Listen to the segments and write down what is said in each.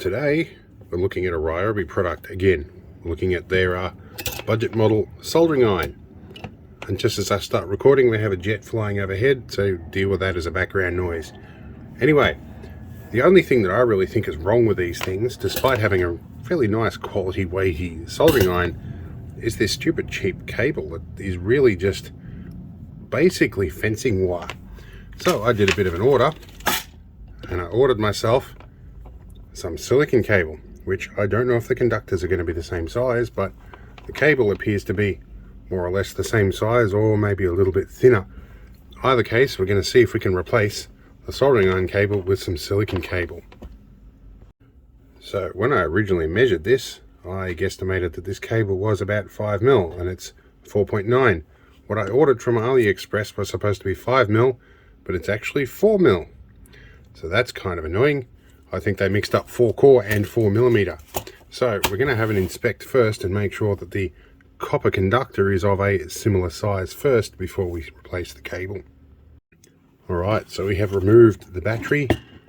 Today we're looking at a Ryobi product again. We're looking at their budget model soldering iron. And just as I start recording, we have a jet flying overhead, so deal with that as a background noise. Anyway, the only thing that I really think is wrong with these things, despite having a fairly nice quality weighty soldering iron, is this stupid cheap cable that is really just basically fencing wire. So I did a bit of an order, and I ordered myself some silicone cable, which I don't know if the conductors are going to be the same size, but the cable appears to be more or less the same size, or maybe a little bit thinner. Either case, we're going to see if we can replace the soldering iron cable with some silicone cable. So when I originally measured this, I guesstimated that this cable was about 5mm, and it's 4.9. What I ordered from AliExpress was supposed to be 5mm, but it's actually 4mm. So that's kind of annoying. I think they mixed up 4-core and 4mm. So we're going to have an inspect first and make sure that the copper conductor is of a similar size first before we replace the cable. Alright, so we have removed the battery.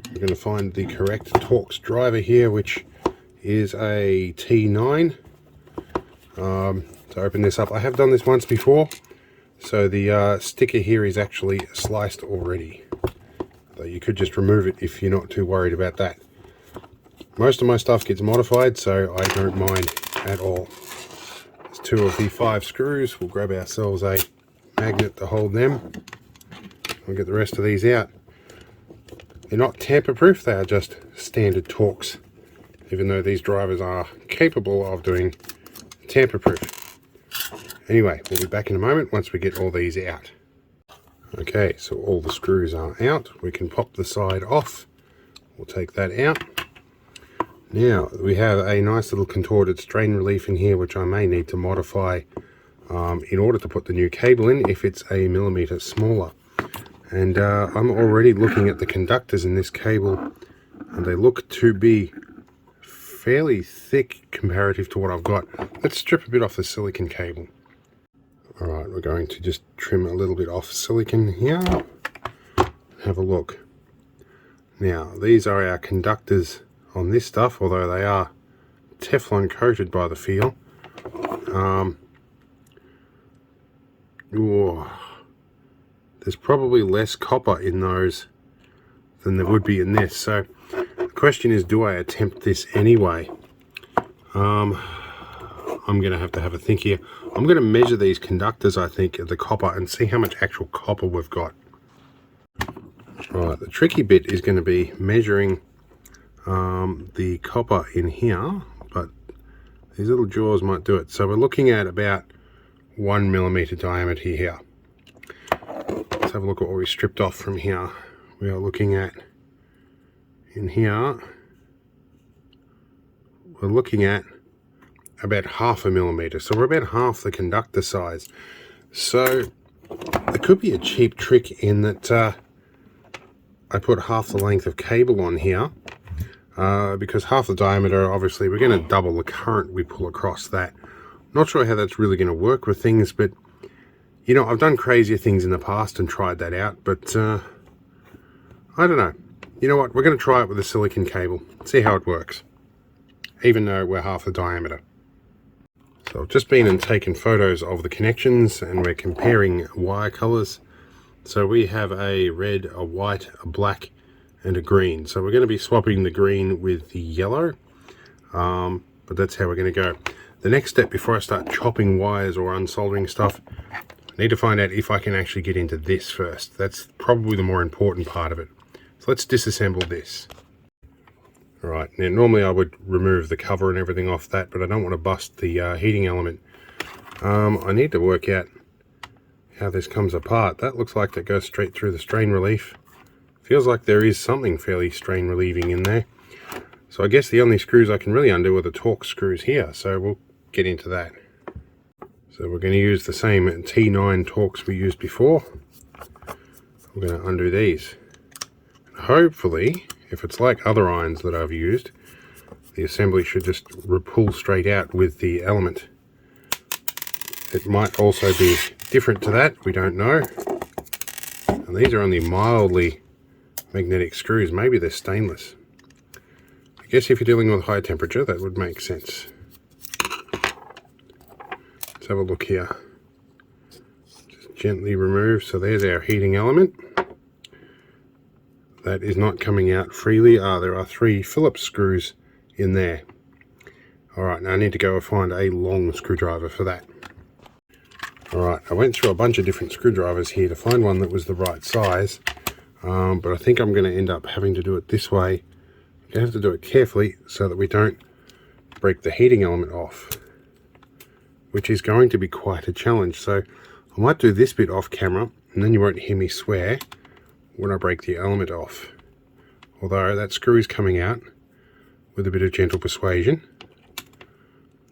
We're going to find the correct Torx driver here, which is a T9. To open this up, I have done this once before, so the sticker here is actually sliced already. Though you could just remove it if you're not too worried about that. Most of my stuff gets modified, so I don't mind at all. There's 2 of the 5 screws. We'll grab ourselves a magnet to hold them. We'll get the rest of these out. They're not tamper-proof, they are just standard Torx, even though these drivers are capable of doing tamper-proof. Anyway, we'll be back in a moment once we get all these out. Okay, so all the screws are out. We can pop the side off. We'll take that out. Now, we have a nice little contorted strain relief in here, which I may need to modify in order to put the new cable in if it's a millimeter smaller. And I'm already looking at the conductors in this cable, and they look to be fairly thick comparative to what I've got. Let's strip a bit off the silicone cable. Alright, we're going to just trim a little bit off silicone here. Have a look. Now, these are our conductors on this stuff, although they are Teflon coated by the feel. There's probably less copper in those than there would be in this. So the question is, do I attempt this anyway? I'm going to have a think here. I'm going to measure these conductors, I think, of the copper, and see how much actual copper we've got. Right, the tricky bit is going to be measuring the copper in here, but these little jaws might do it. So we're looking at about 1mm diameter here. Let's have a look at what we stripped off from here. We are looking at, in here, we're looking at about 0.5 millimeter, so we're about half the conductor size. So there could be a cheap trick in that I put half the length of cable on here, because half the diameter, obviously we're going to double the current we pull across that. Not sure how that's really going to work with things, but you know, I've done crazier things in the past and tried that out, but I don't know. You know what, we're going to try it with a silicone cable, see how it works, even though we're half the diameter. So I've just been and taken photos of the connections, and we're comparing wire colors. So we have a red, a white, a black, and a green. So we're going to be swapping the green with the yellow, but that's how we're going to go. The next step before I start chopping wires or unsoldering stuff, I need to find out if I can actually get into this first. That's probably the more important part of it. So let's disassemble this. Alright, now normally I would remove the cover and everything off that, but I don't want to bust the heating element. I need to work out how this comes apart. That looks like that goes straight through the strain relief. Feels like there is something fairly strain relieving in there. So I guess the only screws I can really undo are the Torx screws here, so we'll get into that. So we're going to use the same T9 Torx we used before. We're going to undo these. Hopefully, if it's like other irons that I've used, the assembly should just pull straight out with the element. It might also be different to that, we don't know. And these are only mildly magnetic screws, maybe they're stainless. guess if you're dealing with high temperature, that would make sense. Let's have a look here. Just gently remove. So there's our heating element. That is not coming out freely. There are 3 Phillips screws in there. Alright, now I need to go and find a long screwdriver for that. Alright, I went through a bunch of different screwdrivers here to find one that was the right size. But I think I'm going to end up having to do it this way. I'm going to have to do it carefully so that we don't break the heating element off, which is going to be quite a challenge. So I might do this bit off camera, and then you won't hear me swear when I break the element off. Although that screw is coming out with a bit of gentle persuasion.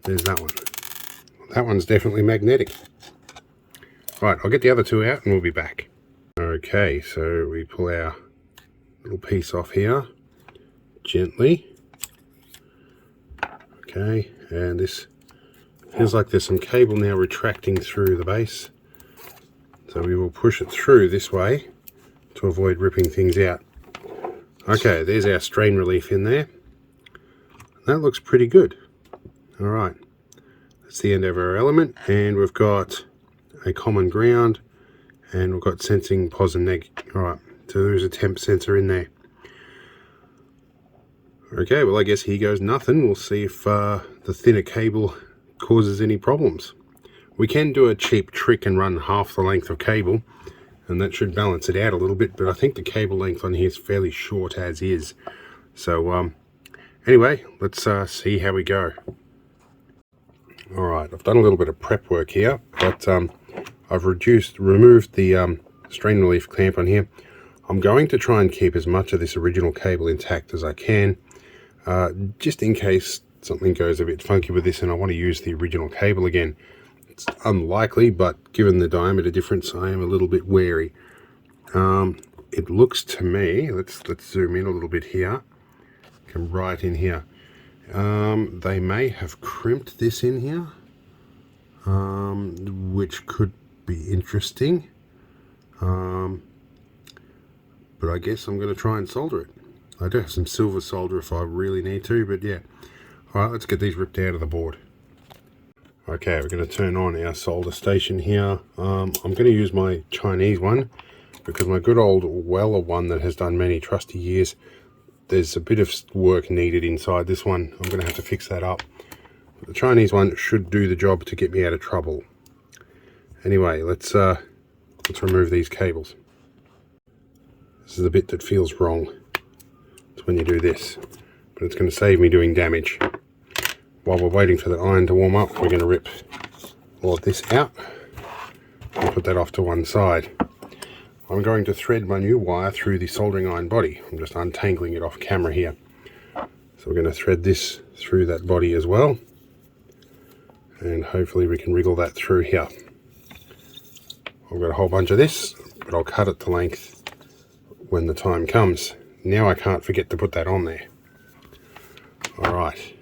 There's that one. That one's definitely magnetic. Right, I'll get the other 2 out and we'll be back. Okay, so we pull our little piece off here gently. Okay, and this feels like there's some cable now retracting through the base. So we will push it through this way to avoid ripping things out. Okay, there's our strain relief in there. That looks pretty good. Alright, that's the end of our element, and we've got a common ground, and we've got sensing pos and neg. Alright, so there's a temp sensor in there. Okay, well I guess here goes nothing. We'll see if the thinner cable causes any problems. We can do a cheap trick and run half the length of cable, and that should balance it out a little bit, but I think the cable length on here is fairly short as is. So anyway, let's see how we go. Alright, I've done a little bit of prep work here, but I've removed the strain relief clamp on here. I'm going to try and keep as much of this original cable intact as I can, just in case something goes a bit funky with this and I want to use the original cable again. It's unlikely, but given the diameter difference, I am a little bit wary. It looks to me, let's zoom in a little bit here, come right in here. They may have crimped this in here, which could be interesting, but I guess I'm going to try and solder it. I do have some silver solder if I really need to, but yeah. Alright, let's get these ripped out of the board. Okay, we're going to turn on our solder station here. I'm going to use my Chinese one, because my good old Weller one that has done many trusty years, there's a bit of work needed inside this one. I'm going to have to fix that up. But the Chinese one should do the job to get me out of trouble. Anyway, let's remove these cables. This is the bit that feels wrong. It's when you do this, but it's going to save me doing damage. While we're waiting for the iron to warm up, we're going to rip all of this out and put that off to one side. I'm going to thread my new wire through the soldering iron body. I'm just untangling it off camera here. So we're going to thread this through that body as well, and hopefully we can wriggle that through here. I've got a whole bunch of this, but I'll cut it to length when the time comes. Now I can't forget to put that on there. Alright.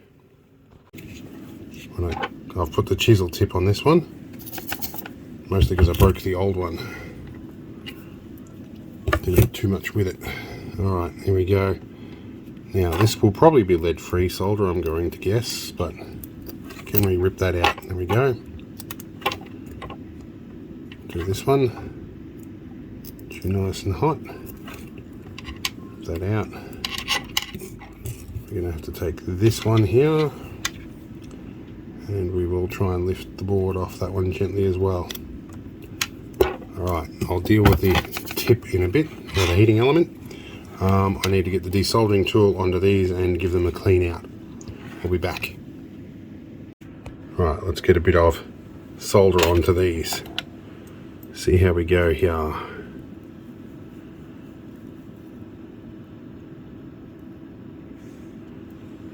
I've put the chisel tip on this one, mostly because I broke the old one. Didn't get too much with it. Alright, here we go. Now this will probably be lead-free solder, I'm going to guess, but can we rip that out? There we go. Do this one. Too nice and hot. Rip that out. We're going to have to take this one here, and we will try and lift the board off that one gently as well. Alright, I'll deal with the tip in a bit, or the heating element. I need to get the desoldering tool onto these and give them a clean out. We'll be back. Right, let's get a bit of solder onto these. See how we go here.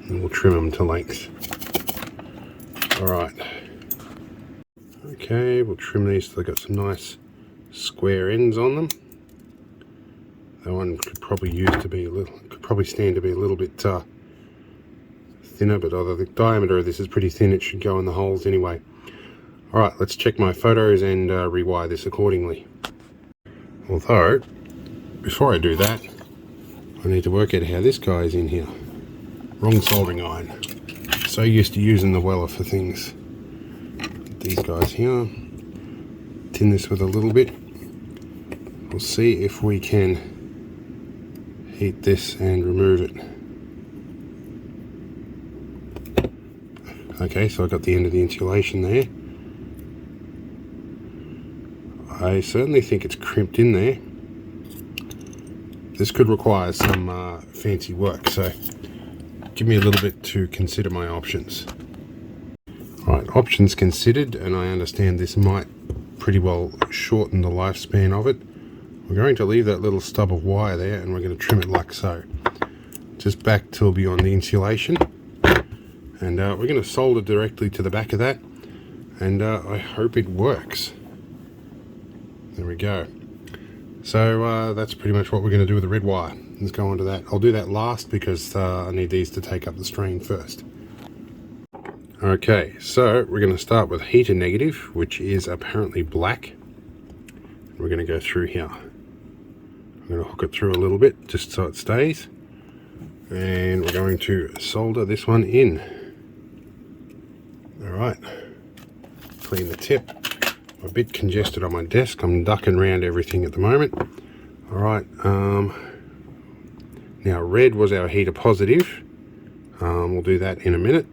And we'll trim them to length. Alright. Okay, we'll trim these so they've got some nice square ends on them. That one could probably stand to be a little bit thinner, but although the diameter of this is pretty thin, it should go in the holes anyway. Alright, let's check my photos and rewire this accordingly. Although, before I do that, I need to work out how this guy is in here. Wrong soldering iron. So used to using the Weller for things. These guys here. Tin this with a little bit. We'll see if we can heat this and remove it. Okay, so I got the end of the insulation there. I certainly think it's crimped in there. This could require some fancy work, so give me a little bit to consider my options. Right, options considered, and I understand this might pretty well shorten the lifespan of it. We're going to leave that little stub of wire there, and we're going to trim it like so. Just back till beyond the insulation. And we're going to solder directly to the back of that, and I hope it works. There we go. So that's pretty much what we're going to do with the red wire. Let's go on to that. I'll do that last because I need these to take up the strain first. Okay, so we're going to start with heater negative, which is apparently black. We're going to go through here. I'm going to hook it through a little bit just so it stays. And we're going to solder this one in. Alright, clean the tip. I'm a bit congested on my desk. I'm ducking around everything at the moment. Alright, now red was our heater positive. We'll do that in a minute.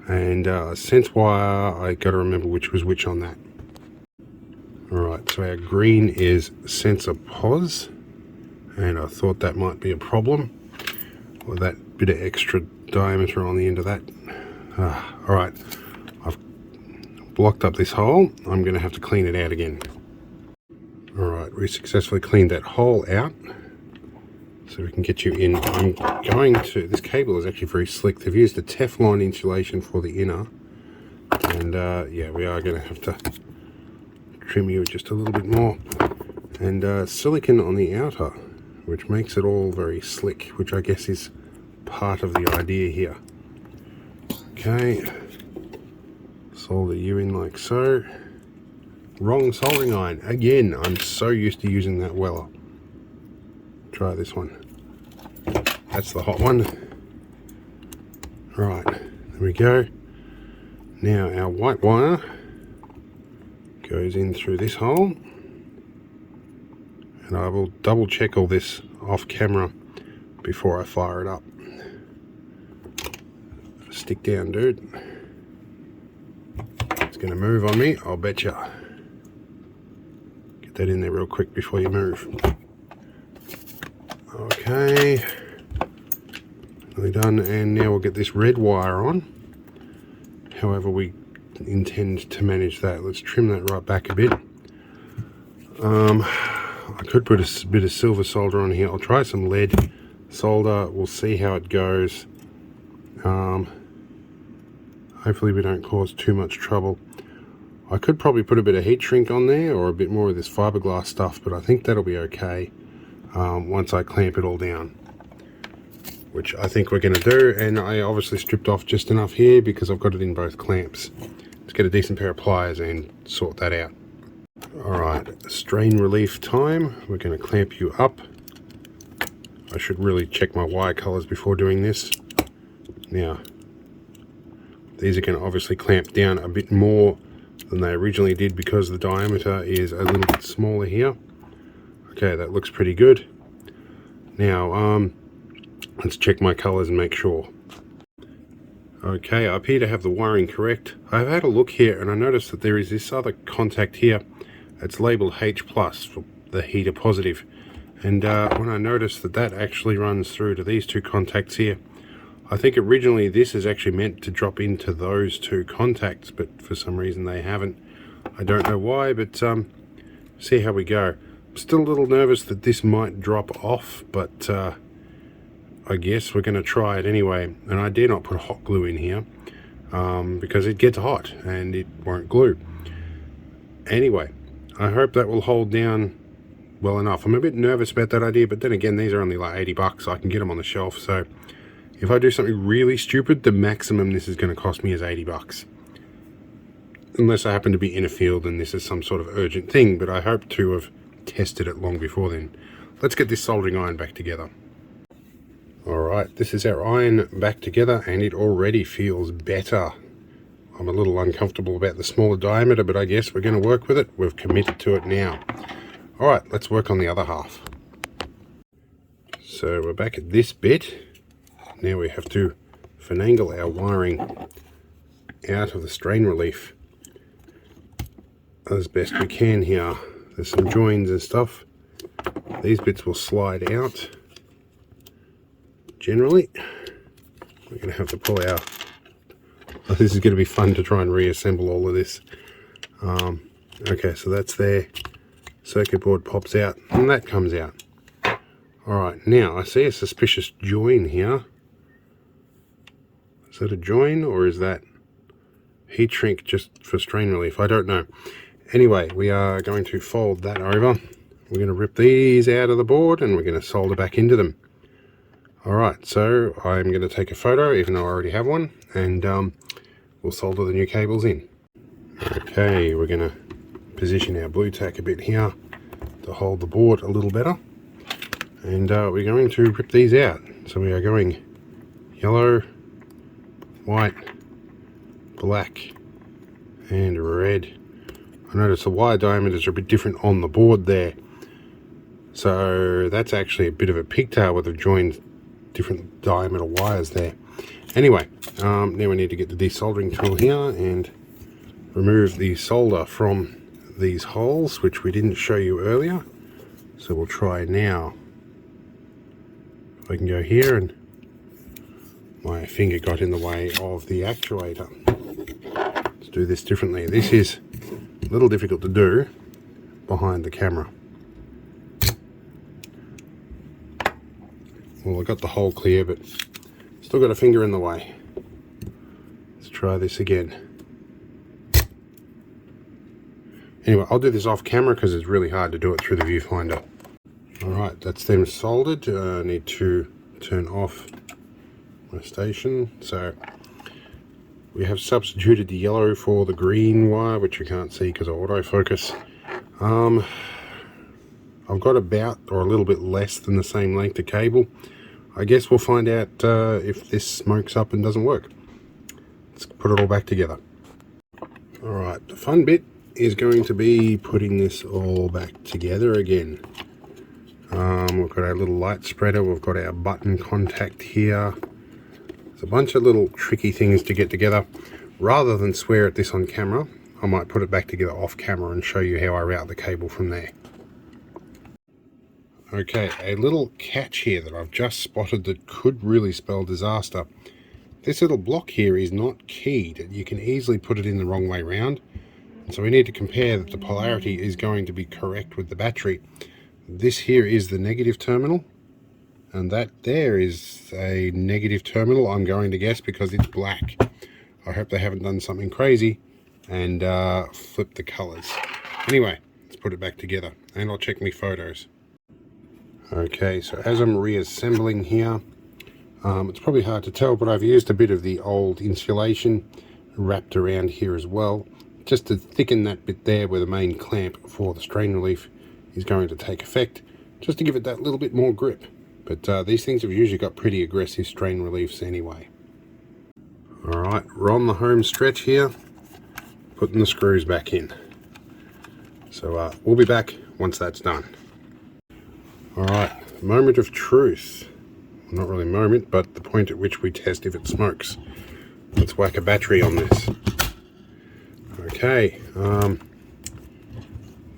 And sense wire, I got to remember which was which on that. Alright, so our green is sensor pos. And I thought that might be a problem. With that bit of extra diameter on the end of that. Alright, I've blocked up this hole. I'm going to have to clean it out again. Alright, we successfully cleaned that hole out. So we can get you in. I'm going to, this cable is actually very slick. They've used a Teflon insulation for the inner. And yeah, we are going to have to trim you just a little bit more. And silicone on the outer, which makes it all very slick, which I guess is part of the idea here. Okay, solder you in like so. Wrong soldering iron. Again, I'm so used to using that Weller. Try this one. That's the hot one. Right, there we go. Now our white wire goes in through this hole. And I will double check all this off camera before I fire it up. Stick down, dude. It's going to move on me, I'll bet you. Get that in there real quick before you move. Okay. Nearly done, and now we'll get this red wire on. However we intend to manage that. Let's trim that right back a bit. I could put a bit of silver solder on here. I'll try some lead solder. We'll see how it goes. Hopefully we don't cause too much trouble. I could probably put a bit of heat shrink on there or a bit more of this fiberglass stuff, but I think that'll be okay once I clamp it all down, which I think we're going to do. And I obviously stripped off just enough here because I've got it in both clamps. Let's get a decent pair of pliers and sort that out. Alright, strain relief time. We're going to clamp you up. I should really check my wire colors before doing this. Now, these are going to obviously clamp down a bit more than they originally did because the diameter is a little bit smaller here. Okay, that looks pretty good. Now, let's check my colors and make sure. Okay, I appear to have the wiring correct. I've had a look here and I noticed that there is this other contact here. It's labeled H+ for the heater positive. And when I noticed that that actually runs through to these two contacts here, I think originally this is actually meant to drop into those two contacts, but for some reason they haven't. I don't know why, but see how we go. I'm still a little nervous that this might drop off, but I guess we're going to try it anyway. And I dare not put hot glue in here because it gets hot and it won't glue. Anyway, I hope that will hold down well enough. I'm a bit nervous about that idea, but then again, these are only like 80 bucks. I can get them on the shelf, so if I do something really stupid, the maximum this is going to cost me is 80 bucks. Unless I happen to be in a field and this is some sort of urgent thing, but I hope to have tested it long before then. Let's get this soldering iron back together. Alright, this is our iron back together and it already feels better. I'm a little uncomfortable about the smaller diameter, but I guess we're going to work with it. We've committed to it now. Alright, let's work on the other half. So we're back at this bit. Now we have to finagle our wiring out of the strain relief as best we can here. There's some joins and stuff. These bits will slide out. Generally, we're going to have to pull out. Oh, this is going to be fun to try and reassemble all of this. Okay, so that's there. Circuit board pops out and that comes out. Alright, now I see a suspicious join here. Is that a join or is that heat shrink just for strain relief? I don't know. Anyway, we are going to fold that over. We're going to rip these out of the board and we're going to solder back into them. Alright, so I'm going to take a photo, even though I already have one, and we'll solder the new cables in. Okay, we're going to position our blue tack a bit here to hold the board a little better. And we're going to rip these out. So we are going yellow, white, black, and red. I notice the wire diameters are a bit different on the board there. So that's actually a bit of a pigtail where they've joined different diameter wires there. Anyway, now we need to get the desoldering tool here and remove the solder from these holes, which we didn't show you earlier. So we'll try now. If I can go here, and my finger got in the way of the actuator. Let's do this differently. This is a little difficult to do behind the camera. Well, I got the hole clear, but still got a finger in the way. Let's try this again. Anyway, I'll do this off camera because it's really hard to do it through the viewfinder. Alright, that's them soldered. I need to turn off my station. So we have substituted the yellow for the green wire, which you can't see because of autofocus. I've got about or a little bit less than the same length of cable. I guess we'll find out if this smokes up and doesn't work. Let's put it all back together. Alright, the fun bit is going to be putting this all back together again. We've got our little light spreader, we've got our button contact here. There's a bunch of little tricky things to get together. Rather than swear at this on camera, I might put it back together off camera and show you how I route the cable from there. Okay, a little catch here that I've just spotted that could really spell disaster. This little block here is not keyed. You can easily put it in the wrong way round. So we need to compare that the polarity is going to be correct with the battery. This here is the negative terminal, and that there is a negative terminal, I'm going to guess, because it's black. I hope they haven't done something crazy and flipped the colors. Anyway, let's put it back together and I'll check my photos. Okay, so as I'm reassembling here, it's probably hard to tell, but I've used a bit of the old insulation wrapped around here as well, just to thicken that bit there where the main clamp for the strain relief is going to take effect, just to give it that little bit more grip. But these things have usually got pretty aggressive strain reliefs anyway. Alright, we're on the home stretch here, putting the screws back in. So we'll be back once that's done. Alright, moment of truth. Not really moment, but the point at which we test if it smokes. Let's whack a battery on this. Okay,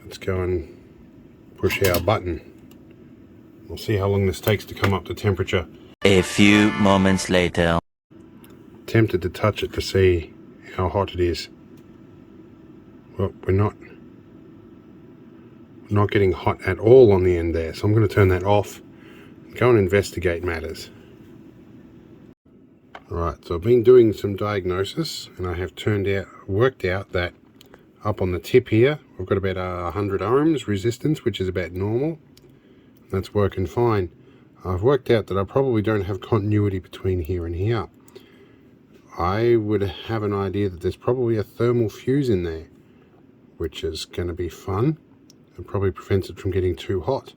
let's go and push our button. We'll see how long this takes to come up to temperature. A few moments later. Tempted to touch it to see how hot it is. Well, we're not getting hot at all on the end there, so I'm going to turn that off and go and investigate matters. Alright, so I've been doing some diagnosis and I have worked out that up on the tip here we've got about 100 ohms resistance, which is about normal. That's working fine. I've worked out that I probably don't have continuity between here and here. I would have an idea that there's probably a thermal fuse in there, which is going to be fun. It probably prevents it from getting too hot.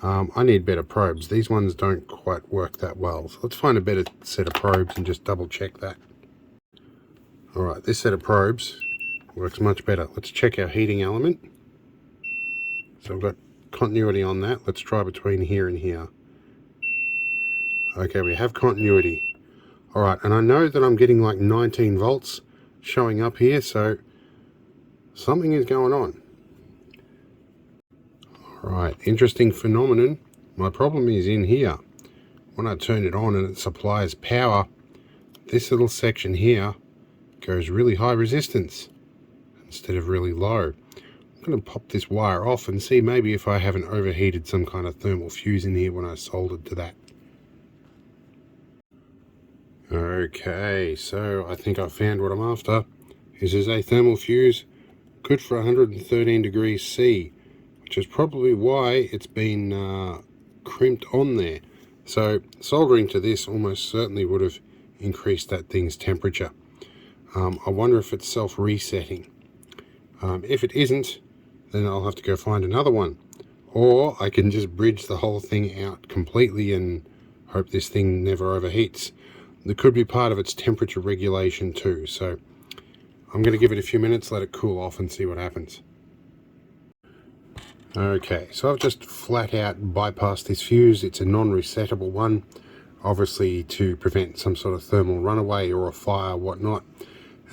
I need better probes. These ones don't quite work that well. So let's find a better set of probes and just double check that. Alright, this set of probes works much better. Let's check our heating element. So I've got continuity on that. Let's try between here and here. Okay, we have continuity. Alright, and I know that I'm getting like 19 volts showing up here, so something is going on. Alright, interesting phenomenon. My problem is in here. When I turn it on and it supplies power, this little section here goes really high resistance instead of really low. I'm going to pop this wire off and see maybe if I haven't overheated some kind of thermal fuse in here when I soldered to that. Okay, so I think I found what I'm after. This is a thermal fuse good for 113 degrees C, which is probably why it's been crimped on there. So soldering to this almost certainly would have increased that thing's temperature. I wonder if it's self-resetting. If it isn't, then I'll have to go find another one. Or I can just bridge the whole thing out completely and hope this thing never overheats. There could be part of its temperature regulation too, so I'm going to give it a few minutes, let it cool off and see what happens. Okay, so I've just flat out bypassed this fuse. It's a non-resettable one, obviously to prevent some sort of thermal runaway or a fire, whatnot.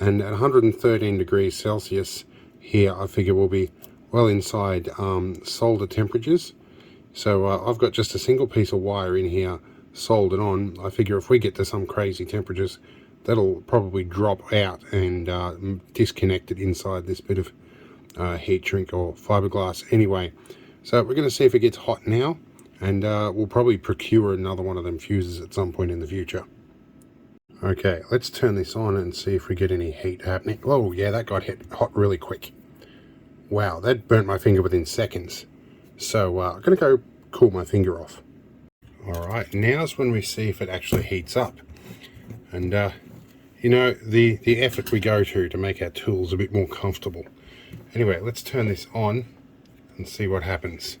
And at 113 degrees Celsius here, I figure we'll be well inside solder temperatures. So I've got just a single piece of wire in here soldered on. I figure if we get to some crazy temperatures, that'll probably drop out and disconnect it inside this bit of heat shrink or fiberglass anyway. So we're going to see if it gets hot now, and we'll probably procure another one of them fuses at some point in the future. Okay, let's turn this on and see if we get any heat happening. Oh yeah, that got hot really quick. Wow, that burnt my finger within seconds. So I'm going to go cool my finger off. Alright, now's when we see if it actually heats up. And you know, the effort we go to make our tools a bit more comfortable. Anyway, let's turn this on and see what happens.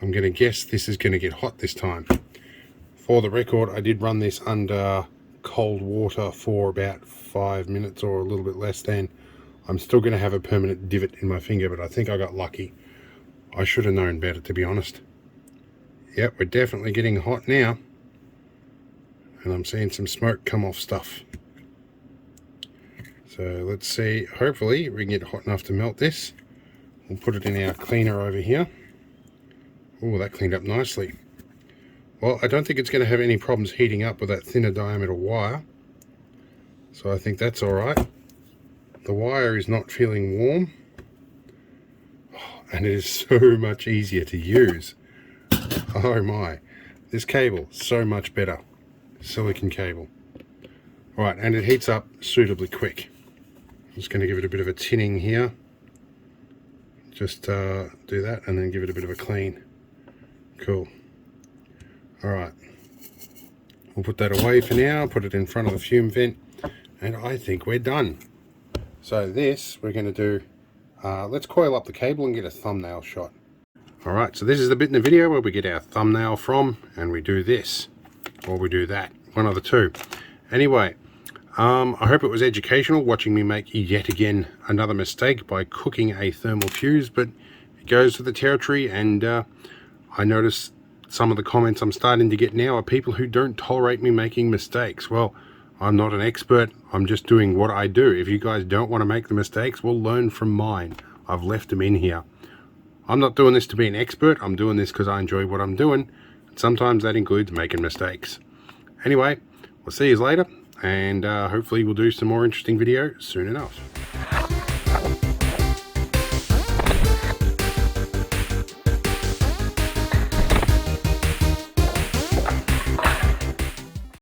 I'm going to guess this is going to get hot this time. For the record, I did run this under cold water for about 5 minutes or a little bit less than. I'm still going to have a permanent divot in my finger, but I think I got lucky. I should have known better, to be honest. Yep, we're definitely getting hot now. And I'm seeing some smoke come off stuff. So let's see, hopefully we can get hot enough to melt this. We'll put it in our cleaner over here. Oh, that cleaned up nicely. Well, I don't think it's going to have any problems heating up with that thinner diameter wire. So I think that's alright. The wire is not feeling warm. Oh, and it is so much easier to use. Oh my. This cable, so much better. Silicone cable. Alright, and it heats up suitably quick. I'm just going to give it a bit of a tinning here. Just do that and then give it a bit of a clean. Cool. Alright, we'll put that away for now, put it in front of the fume vent, and I think we're done. So this, we're going to do, let's coil up the cable and get a thumbnail shot. Alright, so this is the bit in the video where we get our thumbnail from, and we do this, or we do that, one of the two. Anyway, I hope it was educational watching me make yet again another mistake by cooking a thermal fuse, but it goes with the territory, and I noticed some of the comments I'm starting to get now are people who don't tolerate me making mistakes. Well, I'm not an expert, I'm just doing what I do. If you guys don't want to make the mistakes, well, learn from mine. I've left them in here. I'm not doing this to be an expert, I'm doing this because I enjoy what I'm doing. Sometimes that includes making mistakes. Anyway, we'll see you later, and hopefully we'll do some more interesting videos soon enough.